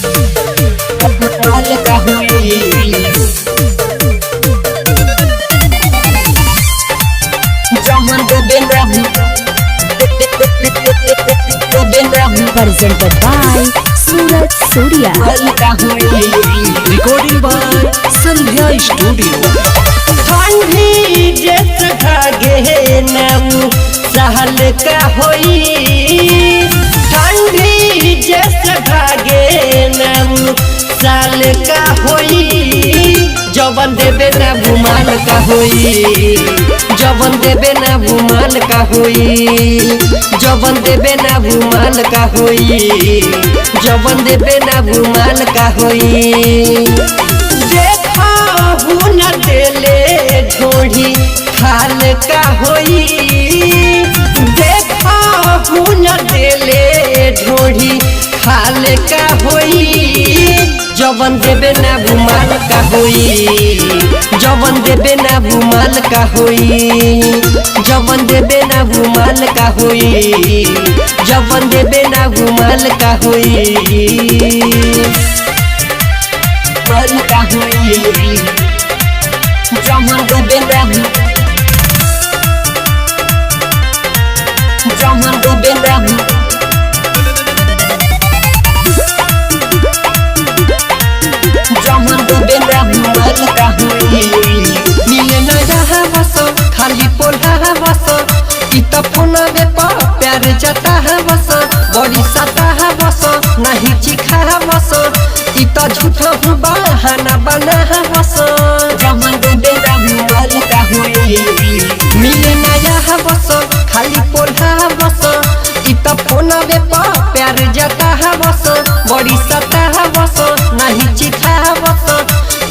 माल का हुई जमन presented by Suraj Surya. Recording by Sandhya Studio. ठंडी जस भागे नऊ सहल का होई ठंडी जस भागे नऊ साल का होई जवन देवे ना भूमाल का होई जवन देवे ना भूमाल का होई जवन देवे ना भूमाल का होई जवन देवे ना भूमाल का होई देखा न देले ढोढ़ी खाल का होई देखा न देले ढोढ़ी खाल का होई जवन देवे ना भूमाल का होई जवन देवे ना भूमाल का होई जवन देवे ना भूमाल का होई जवन देवे ना भूमाल का होई माल का होई जवन देवे ना जवन देवे ना जमन डूबे ना भूमाल का होई मिले न रहा बस खाली पोला बस ई त फोना में प्यार जता है बस बड़ी सता है बस नहीं चिखा है बस ई त झूठा हूँ बहाना बना है बस जमन डूबे ना भूमाल का होई मिले न रहा बस खाली पोला बस ई त फोना में प्यार जता है बस बड़ी सता है बस नहीं चिखा बस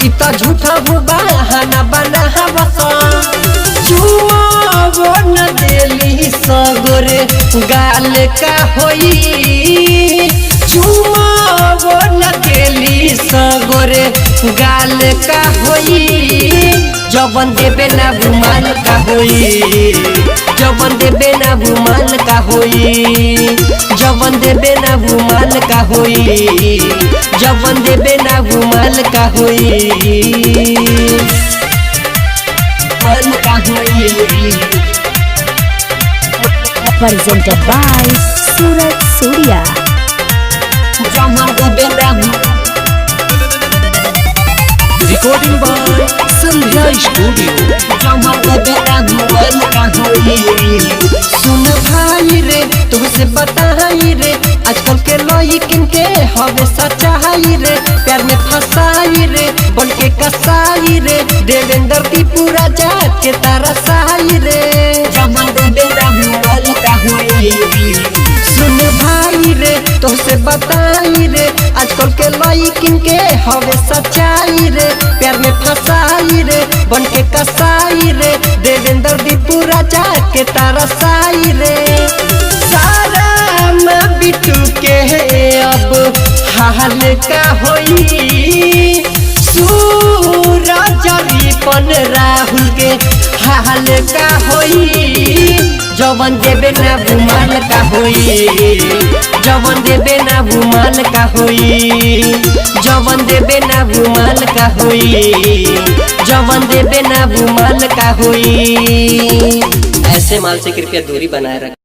इतना झूठा हूँ बहाना बना है बस चुमावो न देली सगोरे गाल का होई चुमावो न देली सगोरे गाल का होई जवन देवे ना भूमाल का होई जवन देवे ना भूमाल का होई जवन देवे ना भूमाल का होई जवन देवे ना भूमाल का होई माल का होई Presented by Suraj Surya. जवन देवे ना Recording by Sandhya Studio. सुन भाई रे तुमसे बताई रे आजकल के लड़किन के हवे सच्चाई रे प्यार में फंसाई रे बन के कसाई रे देवेंद्र की पूरा जात के तारा सहाई रे सुन भाई रे तुमसे बताई रे आजकल के लड़किन के हवे सच्चाई रे प्यार में फंसाई रे बन के कसाई रे देवेंद्र दी पूरा जाके तारा साई रे सारा माँ बिटू के अब हाल का होई सूरज विपन राहुल के हाल का होई जवन देवे ना भूमाल का होई जवन देवे ना भूमाल का होई जवन देवे ना भूमाल का होई जवन देवे ना भूमाल का होई। ऐसे माल से कृपया दूरी बनाए रखें।